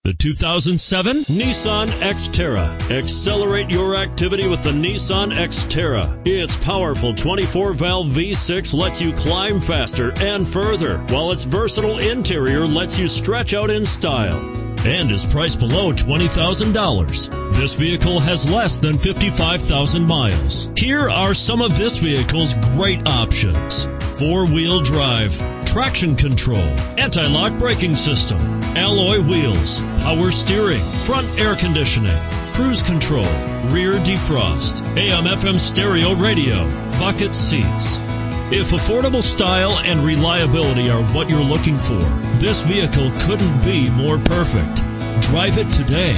The 2007 Nissan Xterra. Accelerate your activity with the Nissan Xterra. Its powerful 24-valve V6 lets you climb faster and further, while its versatile interior lets you stretch out in style, and is priced below $20,000. This vehicle has less than 55,000 miles. Here are some of this vehicle's great options: four-wheel drive, traction control, anti-lock braking system, alloy wheels, power steering, front air conditioning, cruise control, rear defrost, AM/FM stereo radio, bucket seats. If affordable style and reliability are what you're looking for, this vehicle couldn't be more perfect. Drive it today.